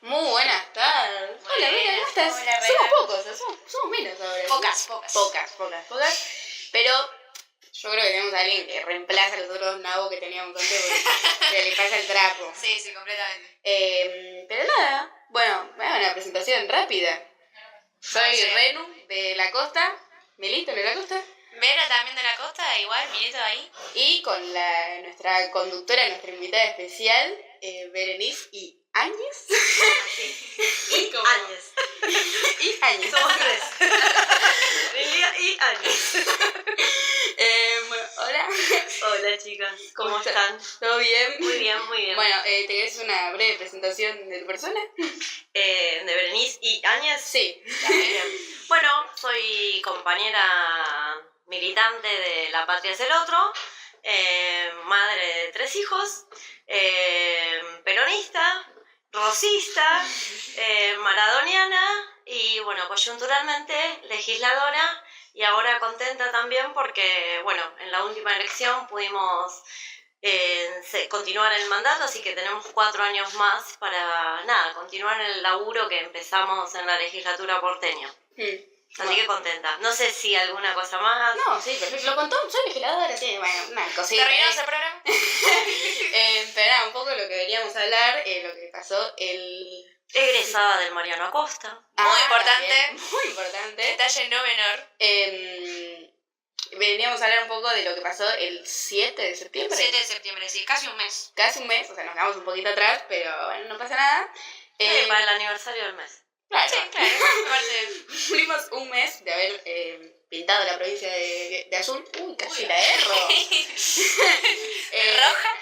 Muy buenas tardes. Hola, Mira, ¿cómo estás? Hola, somos pocos, somos menos ahora. Pocas. Pero yo creo que tenemos a alguien que reemplaza a los otros nabos que teníamos antes porque le pasa el trapo. Sí, completamente. Pero nada, bueno, me hago una presentación rápida. Soy Renu, de la Costa, Milito de la Costa. Vera también de la Costa, igual, Milito ahí. Y con nuestra conductora, nuestra invitada especial, Berenice y Áñez. Y Áñez. Y Áñez. Somos tres. Lilia y Áñez. Hola. Hola, chicas. ¿Cómo están? ¿Todo bien? Muy bien, muy bien. Bueno, ¿te querés una breve presentación de tu persona? ¿De Berenice y Áñez? Sí. Bien. Bueno, soy compañera militante de La Patria es el Otro, madre de 3 hijos, peronista, rosista, maradoniana y, bueno, coyunturalmente legisladora, y ahora contenta también porque, bueno, en la última elección pudimos continuar el mandato, así que tenemos 4 años más para, continuar el laburo que empezamos en la legislatura porteña. Así que contenta. No sé si alguna cosa más. No, sí, perfecto. Lo contó, soy legisladora, sí, bueno, una cosita. ¿Terminamos el programa? Pero nada, un poco lo que queríamos hablar, lo que pasó Egresada del Mariano Acosta. Muy importante. Muy importante. Detalle no menor. Veníamos a hablar un poco de lo que pasó el 7 de septiembre. 7 de septiembre, sí, casi un mes. Casi un mes, o sea, nos quedamos un poquito atrás, pero bueno, no pasa nada. Para el aniversario del mes. Claro. Sí, claro. Cumplimos un mes de haber pintado la provincia de azul. Uy, casi la erro. ¿Roja?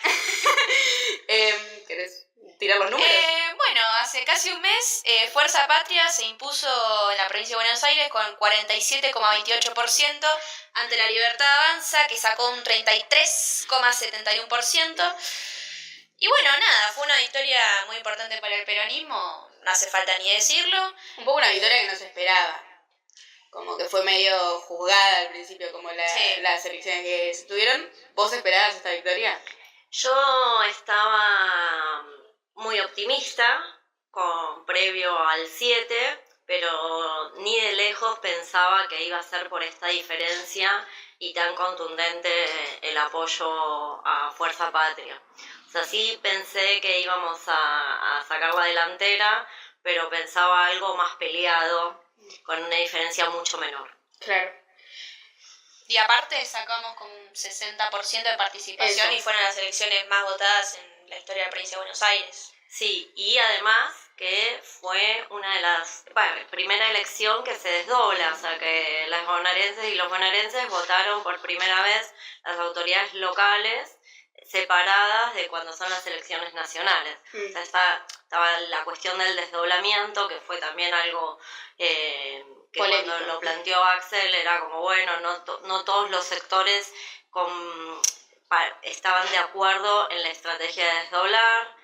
¿Querés tirar los números? Bueno, hace casi un mes, Fuerza Patria se impuso en la provincia de Buenos Aires con 47,28% ante La Libertad Avanza, que sacó un 33,71%. Y bueno, nada, fue una victoria muy importante para el peronismo, no hace falta ni decirlo. Un poco una victoria que no se esperaba. Como que fue medio juzgada al principio, como las elecciones que se tuvieron. ¿Vos esperabas esta victoria? Yo estaba muy optimista previo al 7, pero ni de lejos pensaba que iba a ser por esta diferencia y tan contundente el apoyo a Fuerza Patria. O sea, sí pensé que íbamos a sacar la delantera, pero pensaba algo más peleado, con una diferencia mucho menor. Claro. Y aparte sacamos con un 60% de participación. Eso. Y fueron las elecciones más votadas en la historia de la provincia de Buenos Aires. Sí, y además que fue una de las, primera elección que se desdobla, o sea que las bonaerenses y los bonaerenses votaron por primera vez las autoridades locales separadas de cuando son las elecciones nacionales. O sea, estaba la cuestión del desdoblamiento, que fue también algo que polémico. Cuando lo planteó Axel era como, bueno, no todos los sectores estaban de acuerdo en la estrategia de desdoblar.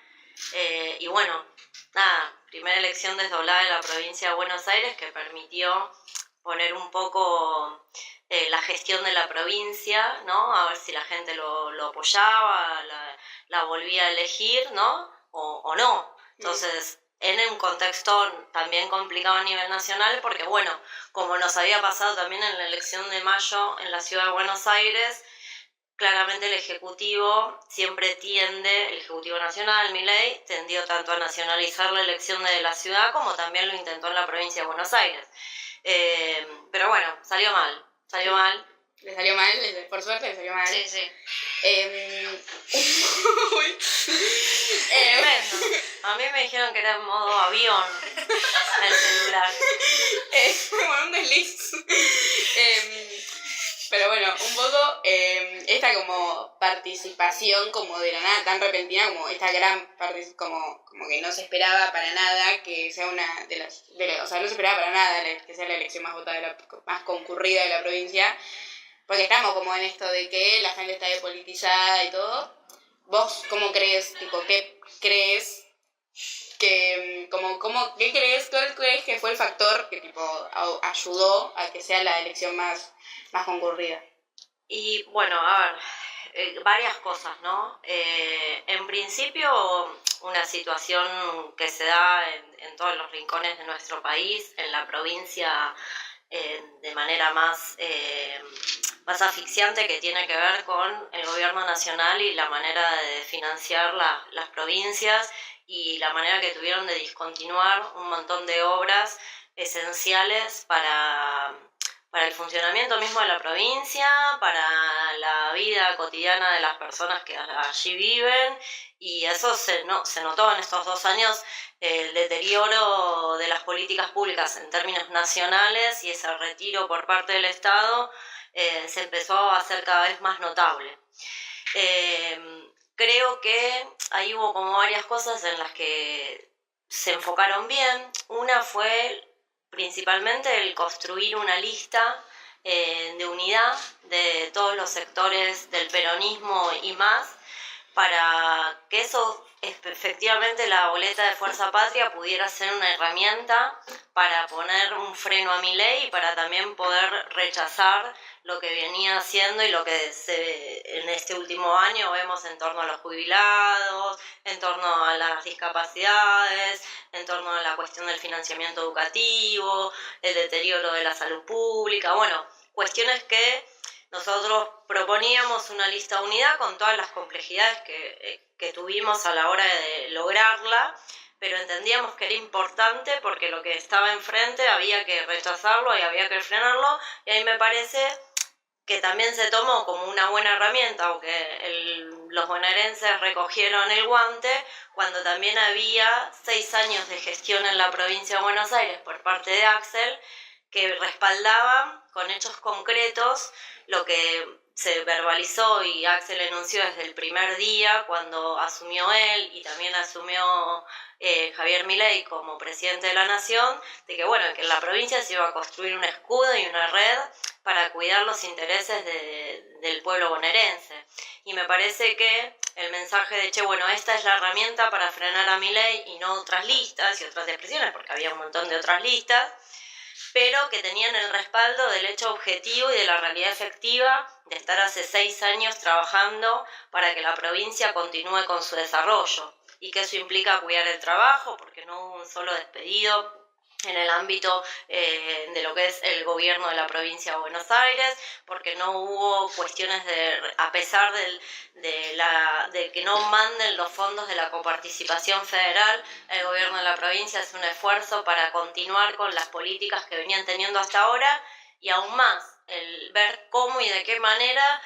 Y bueno, primera elección desdoblada de la provincia de Buenos Aires, que permitió poner un poco la gestión de la provincia, ¿no? A ver si la gente lo apoyaba, la volvía a elegir, ¿no? O no. Entonces, en un contexto también complicado a nivel nacional, porque bueno, como nos había pasado también en la elección de mayo en la ciudad de Buenos Aires, claramente el Ejecutivo siempre tiende, el Ejecutivo Nacional, Milei, tendió tanto a nacionalizar la elección de la ciudad como también lo intentó en la provincia de Buenos Aires. Pero bueno, salió mal. ¿Le salió mal? Por suerte le salió mal. Sí. A mí me dijeron que era en modo avión el celular. Como un desliz. Pero bueno, un poco esta como participación como de la nada tan repentina, como esta gran como que no se esperaba para nada que sea una de las o sea, no se esperaba para nada que sea la elección más votada, más concurrida de la provincia, porque estamos como en esto de que la gente está depolitizada y todo. ¿Vos cómo crees, qué crees que, qué crees, cuál crees que fue el factor que ayudó a que sea la elección más concurrida? Y bueno, a ver, varias cosas, ¿no? En principio, una situación que se da en todos los rincones de nuestro país, en la provincia de manera más asfixiante, que tiene que ver con el gobierno nacional y la manera de financiar las provincias y la manera que tuvieron de discontinuar un montón de obras esenciales para el funcionamiento mismo de la provincia, para la vida cotidiana de las personas que allí viven, y eso se notó en estos 2 años, el deterioro de las políticas públicas en términos nacionales, y ese retiro por parte del Estado se empezó a hacer cada vez más notable. Creo que ahí hubo como varias cosas en las que se enfocaron bien. Una fue principalmente el construir una lista de unidad de todos los sectores del peronismo y más, para que eso, efectivamente, la boleta de Fuerza Patria pudiera ser una herramienta para poner un freno a Milei y para también poder rechazar lo que venía haciendo y lo que en este último año vemos en torno a los jubilados, en torno a las discapacidades, en torno a la cuestión del financiamiento educativo, el deterioro de la salud pública, bueno, cuestiones que nosotros proponíamos una lista de unidad con todas las complejidades que tuvimos a la hora de lograrla, pero entendíamos que era importante porque lo que estaba enfrente había que rechazarlo y había que frenarlo, y ahí me parece que también se tomó como una buena herramienta, aunque los bonaerenses recogieron el guante, cuando también había 6 años de gestión en la provincia de Buenos Aires por parte de Axel, que respaldaban con hechos concretos lo que se verbalizó y Axel enunció desde el primer día cuando asumió él, y también asumió Javier Milei como presidente de la nación, de que bueno, que en la provincia se iba a construir un escudo y una red para cuidar los intereses del pueblo bonaerense. Y me parece que el mensaje de, bueno, esta es la herramienta para frenar a Milei y no otras listas y otras expresiones, porque había un montón de otras listas, pero que tenían el respaldo del hecho objetivo y de la realidad efectiva de estar hace 6 años trabajando para que la provincia continúe con su desarrollo, y que eso implica cuidar el trabajo, porque no hubo un solo despedido en el ámbito de lo que es el gobierno de la provincia de Buenos Aires, porque no hubo cuestiones a pesar de que no manden los fondos de la coparticipación federal, el gobierno de la provincia hace un esfuerzo para continuar con las políticas que venían teniendo hasta ahora, y aún más, el ver cómo y de qué manera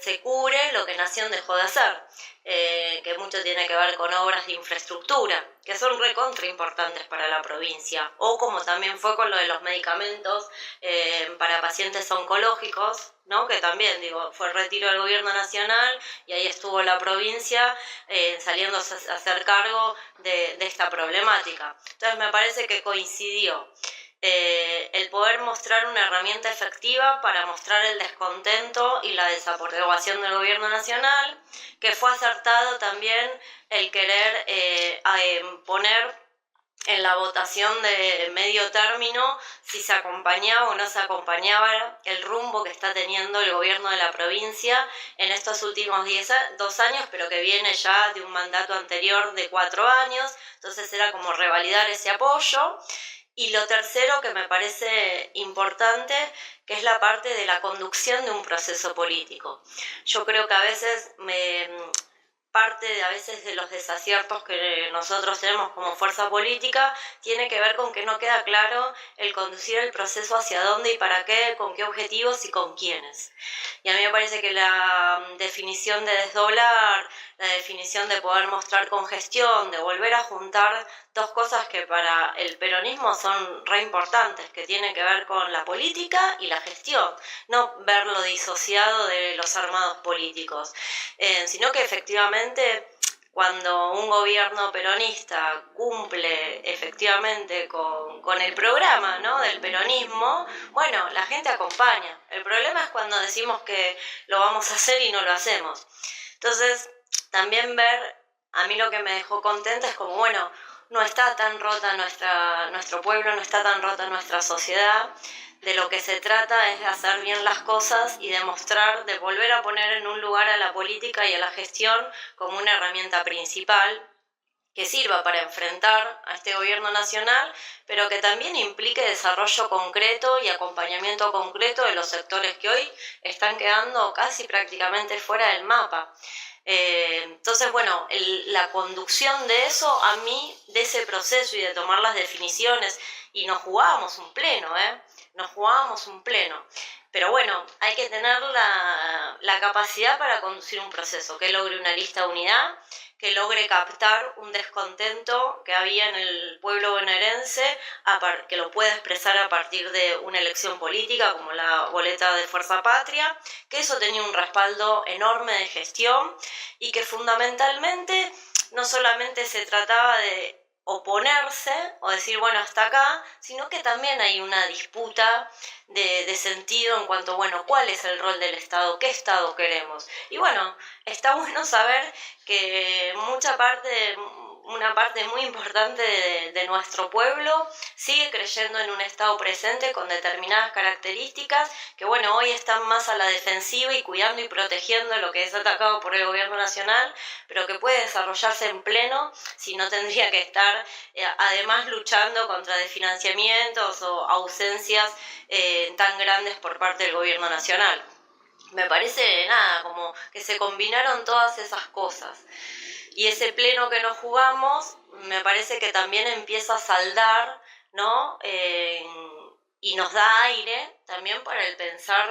se cubre lo que Nación dejó de hacer, que mucho tiene que ver con obras de infraestructura, que son recontra importantes para la provincia, o como también fue con lo de los medicamentos para pacientes oncológicos, ¿no? Que también, fue el retiro del gobierno nacional y ahí estuvo la provincia saliéndose a hacer cargo de esta problemática. Entonces me parece que coincidió el poder mostrar una herramienta efectiva para mostrar el descontento y la desaprobación del gobierno nacional, que fue acertado también el querer poner en la votación de medio término si se acompañaba o no se acompañaba el rumbo que está teniendo el gobierno de la provincia en estos últimos 2 años, pero que viene ya de un mandato anterior de 4 años, entonces era como revalidar ese apoyo. Y lo tercero que me parece importante, que es la parte de la conducción de un proceso político. Yo creo que a veces parte de los desaciertos que nosotros tenemos como fuerza política tiene que ver con que no queda claro el conducir el proceso hacia dónde y para qué, con qué objetivos y con quiénes. Y a mí me parece que la definición de desdoblar, la definición de poder mostrar congestión, de volver a juntar 2 cosas que para el peronismo son re importantes, que tienen que ver con la política y la gestión, no verlo disociado de los armados políticos, sino que efectivamente cuando un gobierno peronista cumple efectivamente con el programa, ¿no?, del peronismo, bueno, la gente acompaña. El problema es cuando decimos que lo vamos a hacer y no lo hacemos. Entonces, también ver, a mí lo que me dejó contenta es como, bueno, no está tan rota nuestro pueblo, no está tan rota nuestra sociedad. De lo que se trata es de hacer bien las cosas y demostrar, de volver a poner en un lugar a la política y a la gestión como una herramienta principal, que sirva para enfrentar a este gobierno nacional, pero que también implique desarrollo concreto y acompañamiento concreto de los sectores que hoy están quedando casi prácticamente fuera del mapa. Entonces, bueno, la conducción de eso, a mí, de ese proceso y de tomar las definiciones, y nos jugábamos un pleno, nos jugábamos un pleno. Pero bueno, hay que tener la capacidad para conducir un proceso que logre una lista de unidad, que logre captar un descontento que había en el pueblo bonaerense, que lo pueda expresar a partir de una elección política como la boleta de Fuerza Patria, que eso tenía un respaldo enorme de gestión y que fundamentalmente no solamente se trataba de oponerse o decir, bueno, hasta acá, sino que también hay una disputa de sentido en cuanto, bueno, ¿cuál es el rol del Estado? ¿Qué Estado queremos? Y bueno, está bueno saber que una parte muy importante de nuestro pueblo sigue creyendo en un Estado presente con determinadas características que, bueno, hoy están más a la defensiva y cuidando y protegiendo lo que es atacado por el gobierno nacional, pero que puede desarrollarse en pleno si no tendría que estar además luchando contra desfinanciamientos o ausencias tan grandes por parte del gobierno nacional. Me parece, nada, como que se combinaron todas esas cosas. Y ese pleno que nos jugamos, me parece que también empieza a saldar, ¿no? Y nos da aire también para el pensar,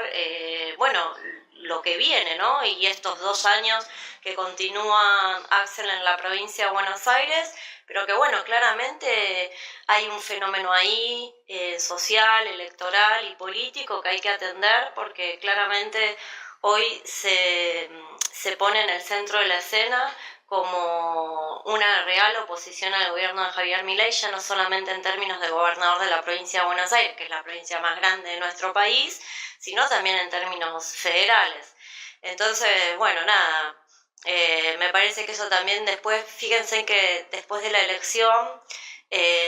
bueno, lo que viene, ¿no? Y estos 2 años que continúa Axel en la provincia de Buenos Aires, pero que, bueno, claramente hay un fenómeno ahí social, electoral y político que hay que atender, porque claramente hoy se pone en el centro de la escena como una real oposición al gobierno de Javier Milei, ya no solamente en términos de gobernador de la provincia de Buenos Aires, que es la provincia más grande de nuestro país, sino también en términos federales. Entonces, bueno, nada, me parece que eso también después, fíjense que después de la elección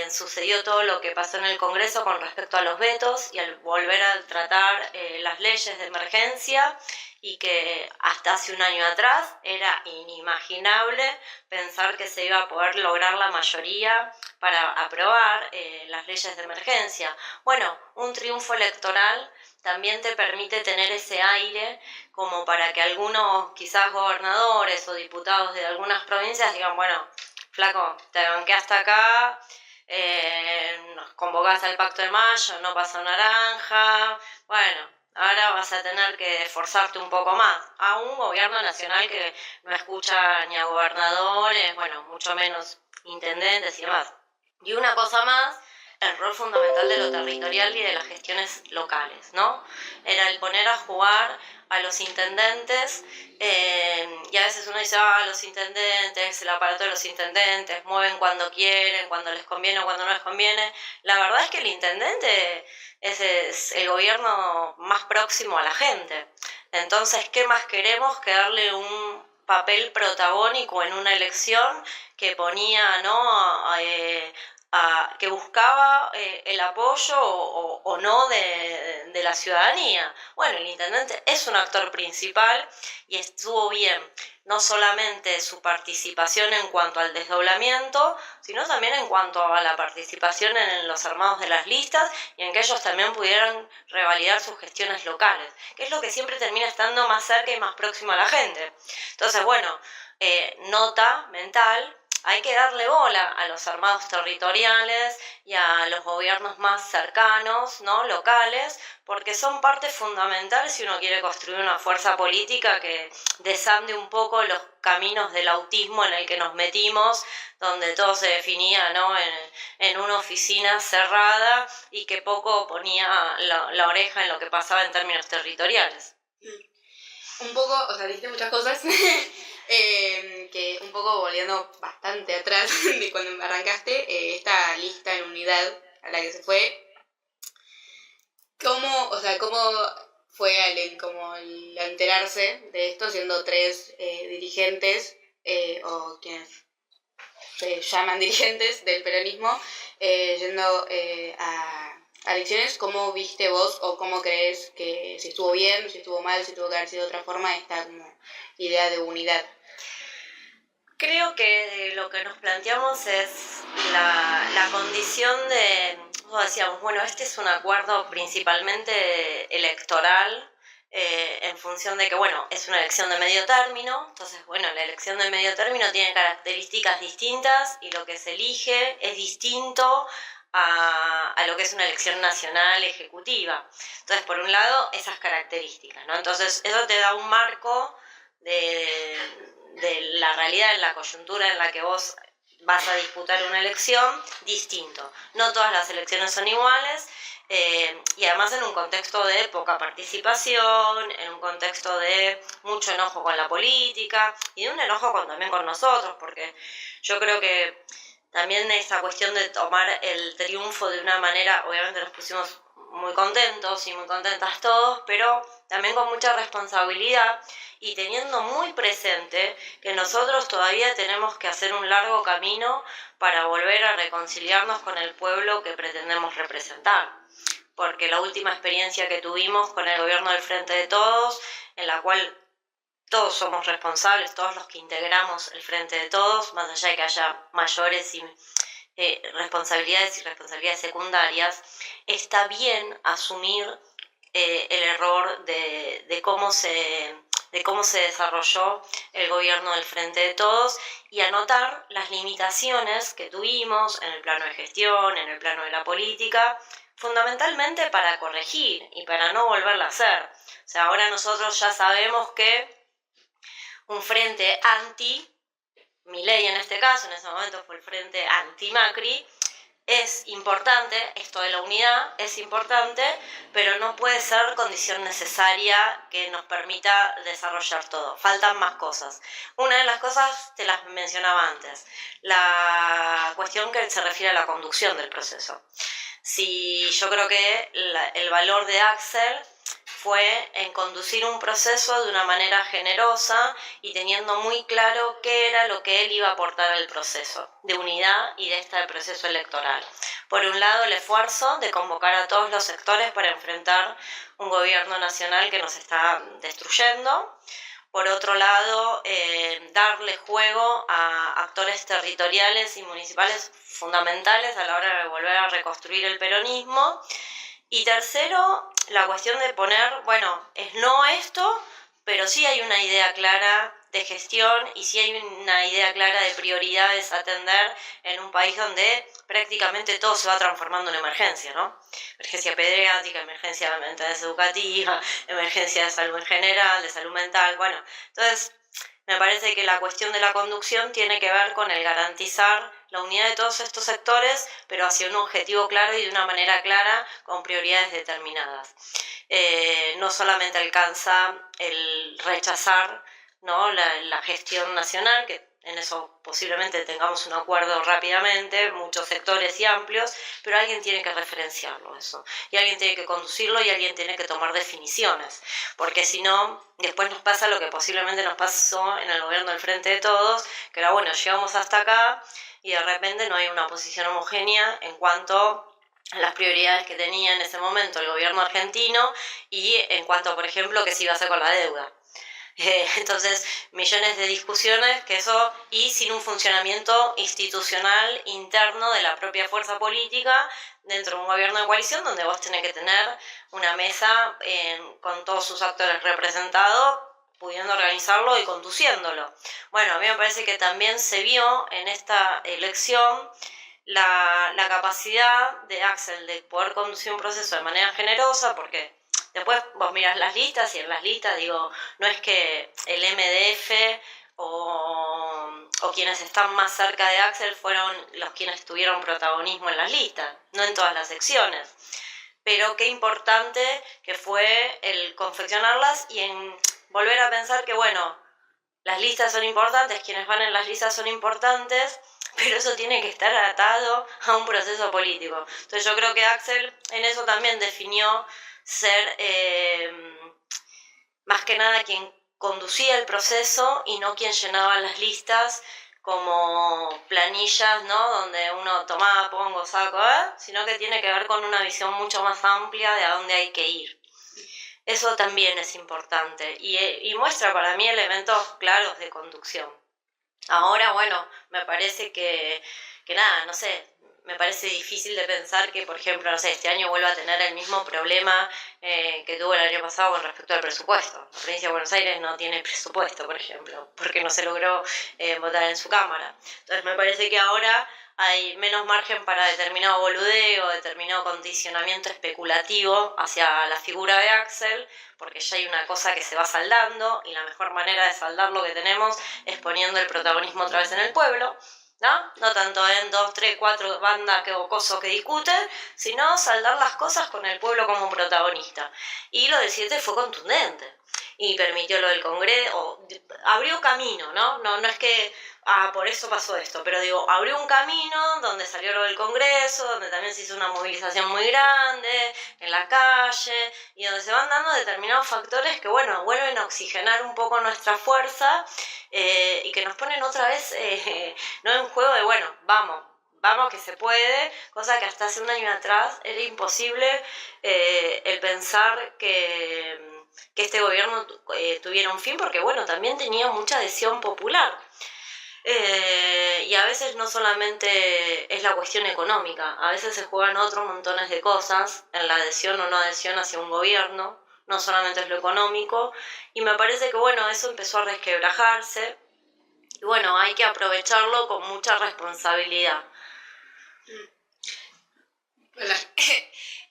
sucedió todo lo que pasó en el Congreso con respecto a los vetos y al volver a tratar las leyes de emergencia, y que hasta hace un año atrás era inimaginable pensar que se iba a poder lograr la mayoría para aprobar las leyes de emergencia. Bueno, un triunfo electoral también te permite tener ese aire como para que algunos quizás gobernadores o diputados de algunas provincias digan, bueno, flaco, te banqué hasta acá, nos convocás al Pacto de Mayo, no pasó naranja, bueno, ahora vas a tener que esforzarte un poco más. A un gobierno nacional que no escucha ni a gobernadores, bueno, mucho menos intendentes y demás. Y una cosa más, el rol fundamental de lo territorial y de las gestiones locales, ¿no? Era el poner a jugar a los intendentes, y a veces uno dice, los intendentes, el aparato de los intendentes, mueven cuando quieren, cuando les conviene o cuando no les conviene. La verdad es que el intendente es el gobierno más próximo a la gente. Entonces, ¿qué más queremos que darle un papel protagónico en una elección que ponía, ¿no? Que buscaba el apoyo o no de la ciudadanía? Bueno, el intendente es un actor principal y estuvo bien, no solamente su participación en cuanto al desdoblamiento, sino también en cuanto a la participación en los armados de las listas y en que ellos también pudieran revalidar sus gestiones locales, que es lo que siempre termina estando más cerca y más próximo a la gente. Entonces, bueno, nota mental, hay que darle bola a los armados territoriales y a los gobiernos más cercanos, ¿no? Locales, porque son parte fundamental si uno quiere construir una fuerza política que desande un poco los caminos del autismo en el que nos metimos, donde todo se definía, ¿no? en una oficina cerrada y que poco ponía la oreja en lo que pasaba en términos territoriales. Un poco, o sea, dijiste muchas cosas, que un poco volviendo bastante atrás de cuando arrancaste, esta lista en unidad a la que se fue, ¿cómo fue al enterarse de esto, siendo 3 dirigentes, o quienes se llaman dirigentes del peronismo, yendo a elecciones? ¿Cómo viste vos o cómo crees que si estuvo bien, si estuvo mal, si tuvo que haber sido de otra forma esta como idea de unidad? Creo que lo que nos planteamos es la condición de, nosotros decíamos, bueno, este es un acuerdo principalmente electoral, en función de que, bueno, es una elección de medio término, entonces, bueno, la elección de medio término tiene características distintas y lo que se elige es distinto a lo que es una elección nacional ejecutiva. Entonces, por un lado, esas características, ¿no? Entonces, eso te da un marco de la realidad, en la coyuntura en la que vos vas a disputar una elección, distinto. No todas las elecciones son iguales, y además en un contexto de poca participación, en un contexto de mucho enojo con la política y de un enojo también con nosotros, porque yo creo que también esta cuestión de tomar el triunfo de una manera, obviamente nos pusimos muy contentos y muy contentas todos, pero también con mucha responsabilidad y teniendo muy presente que nosotros todavía tenemos que hacer un largo camino para volver a reconciliarnos con el pueblo que pretendemos representar. Porque la última experiencia que tuvimos con el gobierno del Frente de Todos, en la cual todos somos responsables, todos los que integramos el Frente de Todos, más allá de que haya mayores y responsabilidades y responsabilidades secundarias, está bien asumir el error de cómo se desarrolló el gobierno del Frente de Todos y anotar las limitaciones que tuvimos en el plano de gestión, en el plano de la política, fundamentalmente para corregir y para no volverla a hacer. O sea, ahora nosotros ya sabemos que un frente anti-Milei en este caso, en ese momento fue el frente anti-Macri, es importante, esto de la unidad es importante, pero no puede ser condición necesaria que nos permita desarrollar todo. Faltan más cosas. Una de las cosas te las mencionaba antes, la cuestión que se refiere a la conducción del proceso. Si yo creo que el valor de Axel fue en conducir un proceso de una manera generosa y teniendo muy claro qué era lo que él iba a aportar al proceso de unidad y de este proceso electoral. Por un lado, el esfuerzo de convocar a todos los sectores para enfrentar un gobierno nacional que nos está destruyendo. Por otro lado, darle juego a actores territoriales y municipales fundamentales a la hora de volver a reconstruir el peronismo. Y tercero, la cuestión de poner, bueno, es no esto, pero sí hay una idea clara de gestión y sí hay una idea clara de prioridades a atender en un país donde prácticamente todo se va transformando en emergencia, ¿no? Emergencia pediátrica, emergencia educativa, emergencia de salud en general, de salud mental, bueno. Entonces, me parece que la cuestión de la conducción tiene que ver con el garantizar la unidad de todos estos sectores, pero hacia un objetivo claro y de una manera clara, con prioridades determinadas. No solamente alcanza el rechazar, ¿no?, la gestión nacional, que en eso posiblemente tengamos un acuerdo rápidamente, muchos sectores y amplios, pero alguien tiene que referenciarlo eso, y alguien tiene que conducirlo y alguien tiene que tomar definiciones, porque si no, después nos pasa lo que posiblemente nos pasó en el gobierno del Frente de Todos, que era, bueno, llegamos hasta acá y de repente no hay una posición homogénea en cuanto a las prioridades que tenía en ese momento el gobierno argentino y en cuanto, por ejemplo, qué se iba a hacer con la deuda. Entonces, millones de discusiones, que eso, y sin un funcionamiento institucional interno de la propia fuerza política dentro de un gobierno de coalición, donde vos tenés que tener una mesa con todos sus actores representados, pudiendo organizarlo y conduciéndolo. Bueno, a mí me parece que también se vio en esta elección la capacidad de Axel de poder conducir un proceso de manera generosa, porque después vos mirás las listas y en las listas, digo, no es que el MDF o quienes están más cerca de Axel fueron los quienes tuvieron protagonismo en las listas, no en todas las secciones. Pero qué importante que fue el confeccionarlas y en volver a pensar que, bueno, las listas son importantes, quienes van en las listas son importantes, pero eso tiene que estar atado a un proceso político. Entonces yo creo que Axel en eso también definió ser más que nada quien conducía el proceso y no quien llenaba las listas como planillas, ¿no?, donde uno tomaba, pongo, saco, sino que tiene que ver con una visión mucho más amplia de a dónde hay que ir. Eso también es importante y muestra para mí elementos claros de conducción. Ahora, bueno, me parece que nada, no sé, me parece difícil de pensar que, por ejemplo, no sé, este año vuelva a tener el mismo problema que tuvo el año pasado con respecto al presupuesto. La provincia de Buenos Aires no tiene presupuesto, por ejemplo, porque no se logró votar en su Cámara. Entonces me parece que ahora hay menos margen para determinado boludeo, determinado condicionamiento especulativo hacia la figura de Axel, porque ya hay una cosa que se va saldando y la mejor manera de saldar lo que tenemos es poniendo el protagonismo otra vez en el pueblo, ¿no? No tanto en 2, 3, 4 bandas o cosas que discuten, sino saldar las cosas con el pueblo como protagonista. Y lo del 7 fue contundente y permitió lo del Congreso, abrió camino, ¿no? No es que, por eso pasó esto, pero digo, abrió un camino donde salió lo del Congreso, donde también se hizo una movilización muy grande en la calle y donde se van dando determinados factores que, bueno, vuelven a oxigenar un poco nuestra fuerza y que nos ponen otra vez, no en juego de, bueno, vamos que se puede, cosa que hasta hace un año atrás era imposible el pensar que este gobierno tuviera un fin, porque bueno, también tenía mucha adhesión popular. Y a veces no solamente es la cuestión económica, a veces se juegan otros montones de cosas en la adhesión o no adhesión hacia un gobierno, no solamente es lo económico, y me parece que bueno, eso empezó a resquebrajarse, y bueno, hay que aprovecharlo con mucha responsabilidad. Bueno,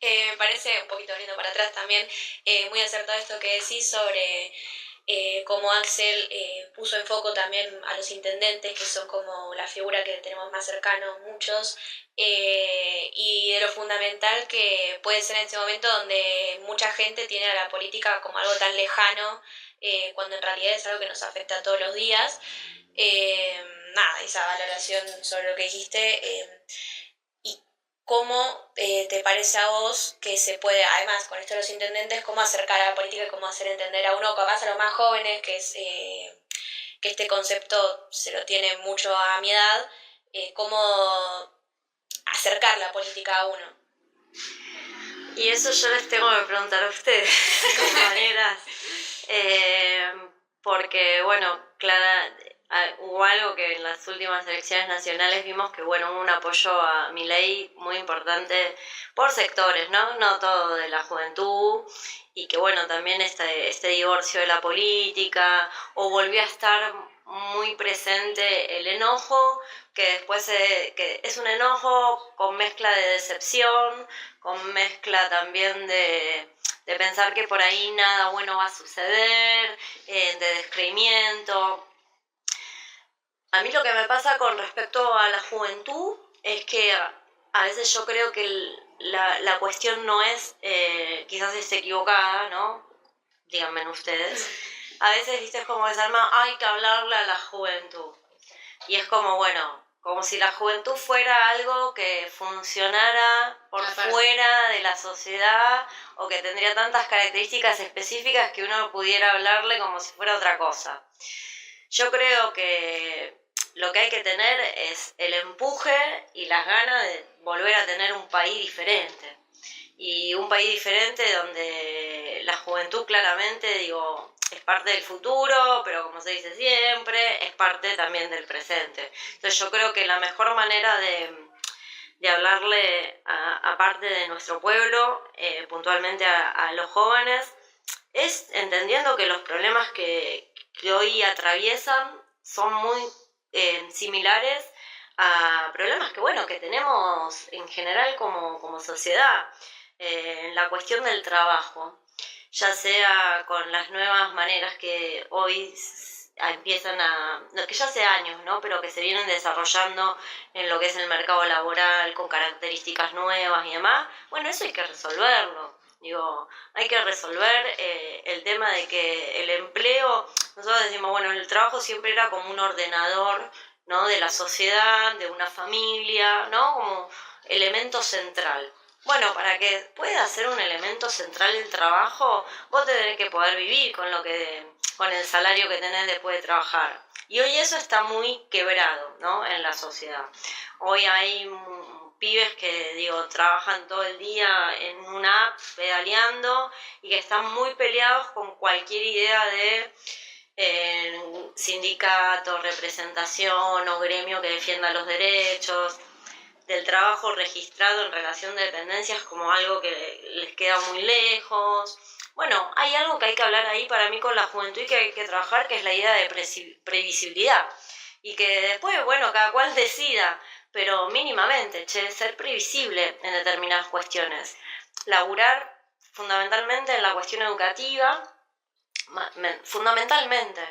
me parece, un poquito volviendo para atrás también, muy acertado esto que decís sobre cómo Axel puso en foco también a los intendentes, que son como la figura que tenemos más cercano muchos, y de lo fundamental que puede ser en este momento donde mucha gente tiene a la política como algo tan lejano, cuando en realidad es algo que nos afecta todos los días. Nada, esa valoración sobre lo que dijiste. Y cómo te parece a vos que se puede, además con esto de los intendentes, cómo acercar a la política y cómo hacer entender a uno, capaz a los más jóvenes, que es que este concepto se lo tiene mucho a mi edad, cómo acercar la política a uno. Y eso yo les tengo que preguntar a ustedes, compañeras, porque bueno, Clara, hubo algo que en las últimas elecciones nacionales vimos que bueno, hubo un apoyo a Milei muy importante por sectores, ¿no? No todo de la juventud, y que bueno, también este divorcio de la política, o volvió a estar muy presente el enojo, que después que es un enojo con mezcla de decepción, con mezcla también de pensar que por ahí nada bueno va a suceder, de descreimiento. A mí lo que me pasa con respecto a la juventud es que a veces yo creo que la cuestión no es, quizás esté equivocada, ¿no? Díganme ustedes. A veces, viste, es como que se arma, hay que hablarle a la juventud. Y es como, bueno, como si la juventud fuera algo que funcionara por fuera de la sociedad o que tendría tantas características específicas que uno pudiera hablarle como si fuera otra cosa. Yo creo que lo que hay que tener es el empuje y las ganas de volver a tener un país diferente. Y un país diferente donde la juventud claramente, digo, es parte del futuro, pero como se dice siempre, es parte también del presente. Entonces yo creo que la mejor manera de hablarle a parte de nuestro pueblo, puntualmente a los jóvenes, es entendiendo que los problemas que hoy atraviesan son muy similares a problemas que, bueno, que tenemos en general como sociedad. En la cuestión del trabajo, ya sea con las nuevas maneras que hoy empiezan que ya hace años, ¿no? Pero que se vienen desarrollando en lo que es el mercado laboral, con características nuevas y demás, bueno, eso hay que resolverlo. Digo, hay que resolver el tema de que el empleo, nosotros decimos, bueno, el trabajo siempre era como un ordenador, ¿no? De la sociedad, de una familia, ¿no? Como elemento central. Bueno, para que pueda ser un elemento central el trabajo, vos tenés que poder vivir con el salario que tenés después de trabajar. Y hoy eso está muy quebrado, ¿no? En la sociedad. Hoy hay pibes que, digo, trabajan todo el día en una app pedaleando y que están muy peleados con cualquier idea de sindicato, representación o gremio que defienda los derechos, del trabajo registrado en relación de dependencias como algo que les queda muy lejos. Bueno, hay algo que hay que hablar ahí para mí con la juventud y que hay que trabajar, que es la idea de previsibilidad. Y que después, bueno, cada cual decida, pero mínimamente, ser previsible en determinadas cuestiones. Laburar fundamentalmente en la cuestión educativa, fundamentalmente,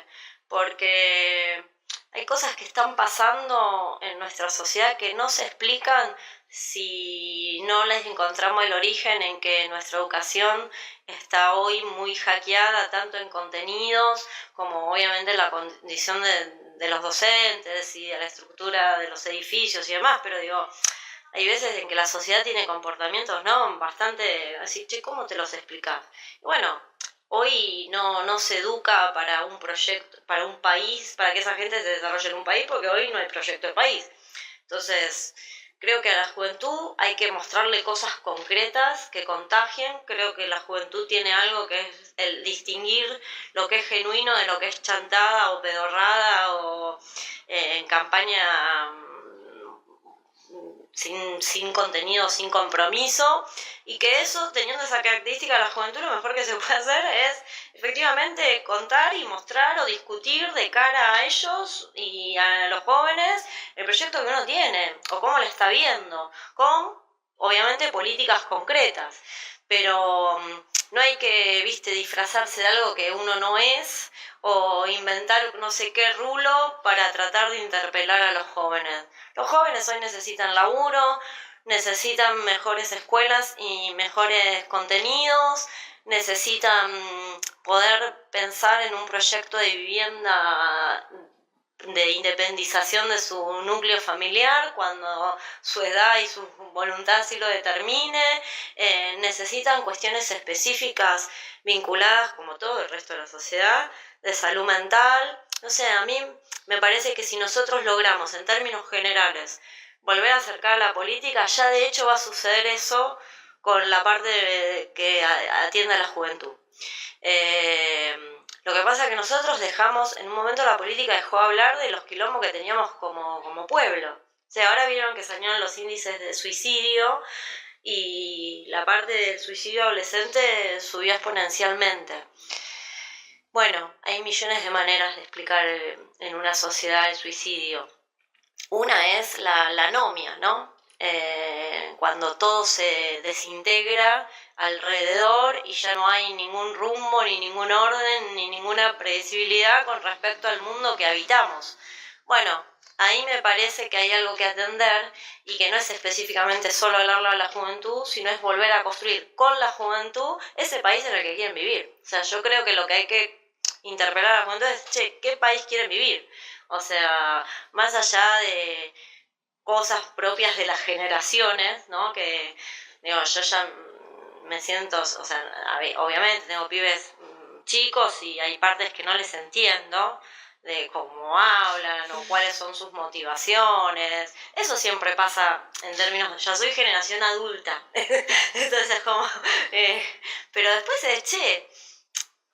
porque hay cosas que están pasando en nuestra sociedad que no se explican si no les encontramos el origen en que nuestra educación está hoy muy hackeada, tanto en contenidos como obviamente en la condición de los docentes y de la estructura de los edificios y demás, pero digo, hay veces en que la sociedad tiene comportamientos, ¿no? Bastante así, che, ¿cómo te los explicás? Y bueno, hoy no se educa para un proyecto, para un país, para que esa gente se desarrolle en un país, porque hoy no hay proyecto de país. Entonces, creo que a la juventud hay que mostrarle cosas concretas que contagien. Creo que la juventud tiene algo que es el distinguir lo que es genuino de lo que es chantada o pedorrada o en campaña sin contenido, sin compromiso, y que eso, teniendo esa característica de la juventud, lo mejor que se puede hacer es efectivamente contar y mostrar o discutir de cara a ellos y a los jóvenes el proyecto que uno tiene o cómo lo está viendo, con obviamente políticas concretas, pero no hay que, disfrazarse de algo que uno no es o inventar no sé qué rulo para tratar de interpelar a los jóvenes. Los jóvenes hoy necesitan laburo, necesitan mejores escuelas y mejores contenidos, necesitan poder pensar en un proyecto de vivienda de independización de su núcleo familiar cuando su edad y su voluntad así lo determine. Necesitan cuestiones específicas vinculadas, como todo el resto de la sociedad, de salud mental. No sé, a mí me parece que si nosotros logramos en términos generales volver a acercar a la política, ya de hecho va a suceder eso con la parte que atiende a la juventud. Lo que pasa es que nosotros dejamos, en un momento la política dejó hablar de los quilombos que teníamos como pueblo. O sea, ahora vieron que salieron los índices de suicidio y la parte del suicidio adolescente subió exponencialmente. Bueno, hay millones de maneras de explicar en una sociedad el suicidio. Una es la anomia, ¿no? Cuando todo se desintegra alrededor y ya no hay ningún rumbo, ni ningún orden, ni ninguna predecibilidad con respecto al mundo que habitamos. Bueno, ahí me parece que hay algo que atender y que no es específicamente solo hablarle a la juventud, sino es volver a construir con la juventud ese país en el que quieren vivir. O sea, yo creo que lo que hay que interpelar a la juventud es, che, ¿qué país quieren vivir? O sea, más allá de cosas propias de las generaciones, ¿no? Que, digo, yo ya me siento, o sea, obviamente tengo pibes chicos y hay partes que no les entiendo, de cómo hablan o cuáles son sus motivaciones. Eso siempre pasa en términos, ya soy generación adulta, entonces como, pero después es, che,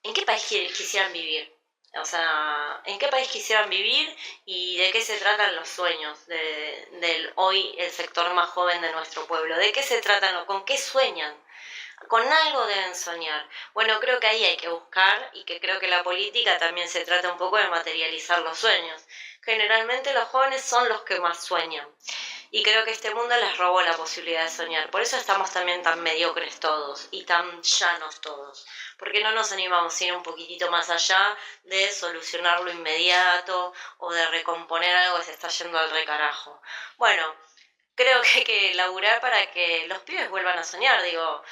¿en qué país quisieran vivir? O sea, ¿en qué país quisieran vivir y de qué se tratan los sueños del hoy el sector más joven de nuestro pueblo? ¿De qué se tratan? ¿Con qué sueñan? Con algo deben soñar. Bueno, creo que ahí hay que buscar y que creo que la política también se trata un poco de materializar los sueños. Generalmente los jóvenes son los que más sueñan. Y creo que este mundo les robó la posibilidad de soñar. Por eso estamos también tan mediocres todos y tan llanos todos. Porque no nos animamos a ir un poquitito más allá de solucionar lo inmediato o de recomponer algo que se está yendo al recarajo. Bueno, creo que hay que laburar para que los pibes vuelvan a soñar, digo.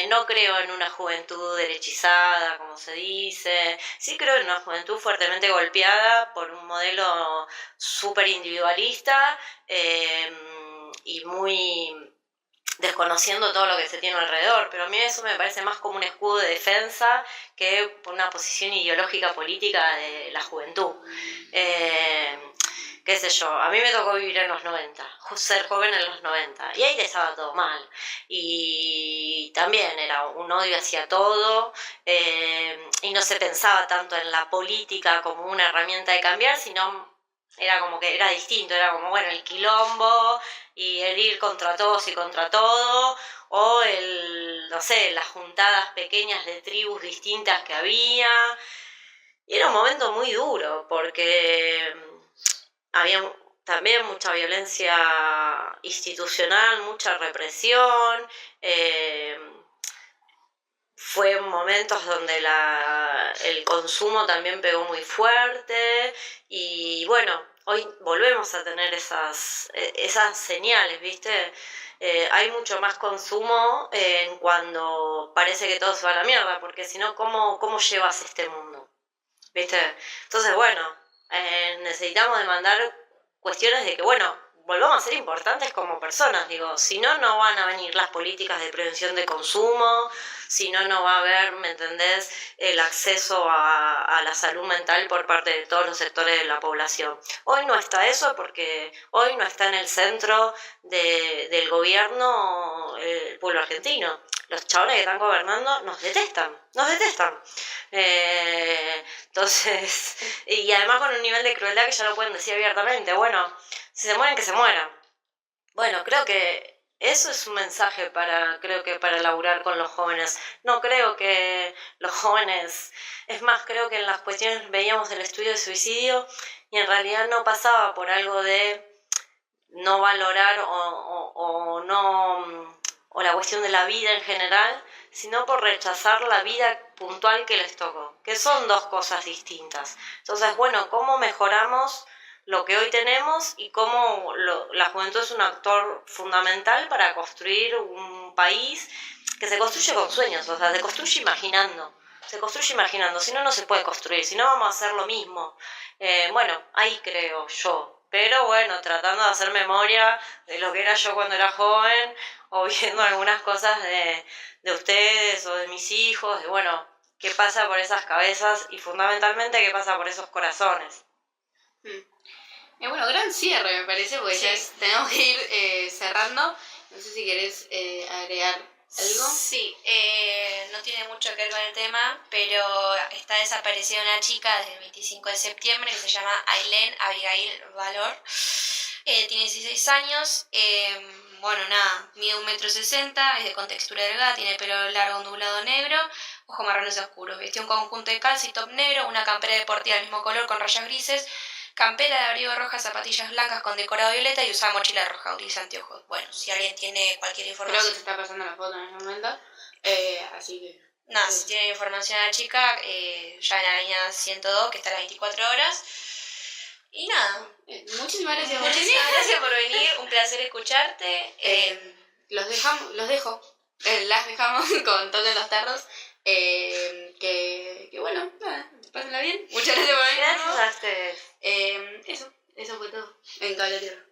No creo en una juventud derechizada, como se dice. Sí creo en una juventud fuertemente golpeada por un modelo súper individualista y muy desconociendo todo lo que se tiene alrededor. Pero a mí eso me parece más como un escudo de defensa que por una posición ideológica política de la juventud. qué sé yo, a mí me tocó vivir en los 90, ser joven en los 90, y ahí te estaba todo mal. Y también era un odio hacia todo, y no se pensaba tanto en la política como una herramienta de cambiar, sino era como que era distinto, era como, bueno, el quilombo y el ir contra todos y contra todo, o no sé, las juntadas pequeñas de tribus distintas que había. Y era un momento muy duro porque había también mucha violencia institucional, mucha represión. Fue momentos donde el consumo también pegó muy fuerte y bueno, hoy volvemos a tener esas señales, ¿viste? Hay mucho más consumo cuando parece que todo se va a la mierda, porque si no, ¿cómo llevas este mundo? ¿Viste? Entonces, bueno, necesitamos demandar cuestiones de que, bueno, volvamos a ser importantes como personas, digo, si no, no van a venir las políticas de prevención de consumo, si no, no va a haber, ¿me entendés?, el acceso a la salud mental por parte de todos los sectores de la población. Hoy no está eso porque hoy no está en el centro del gobierno el pueblo argentino. Los chavales que están gobernando nos detestan. Entonces, y además con un nivel de crueldad que ya lo pueden decir abiertamente. Bueno, si se mueren, que se mueran. Bueno, creo que eso es un mensaje creo que para laburar con los jóvenes. No creo que los jóvenes, es más, creo que en las cuestiones veíamos el estudio de suicidio y en realidad no pasaba por algo de no valorar o no, o la cuestión de la vida en general, sino por rechazar la vida puntual que les tocó, que son dos cosas distintas. Entonces, bueno, ¿cómo mejoramos lo que hoy tenemos y cómo la juventud es un actor fundamental para construir un país que se construye con sueños, o sea, se construye imaginando, si no, no se puede construir, si no vamos a hacer lo mismo. Bueno, ahí creo yo, pero bueno, tratando de hacer memoria de lo que era yo cuando era joven, o viendo algunas cosas de ustedes o de mis hijos, de bueno, qué pasa por esas cabezas y fundamentalmente qué pasa por esos corazones. Bueno, gran cierre me parece, porque Sí. ya tenemos que ir cerrando. No sé si querés agregar algo. Sí, no tiene mucho que ver con el tema, pero está desaparecida una chica desde el 25 de septiembre que se llama Ailén Abigail Valor. Tiene 16 años, bueno, nada, mide 1,60 m, es de contextura delgada, tiene pelo largo ondulado negro, ojos marrones oscuros. Vestió un conjunto de calza y top negro, una campera deportiva del mismo color con rayas grises, campera de abrigo roja, zapatillas blancas con decorado violeta y usaba mochila roja, utiliza anteojos. Bueno, si alguien tiene cualquier información... Creo que te está pasando la foto en este momento, así que... Nada, si tiene información a la chica, ya en la línea 102, que está a las 24 horas. Y nada. Muchísimas gracias por venir. Muchísimas gracias por venir, un placer escucharte. Las dejamos con todos los tarros. Que bueno, nada, pásenla bien. Muchas gracias por venir. Gracias a ustedes. Eso fue todo en Cable Tierra.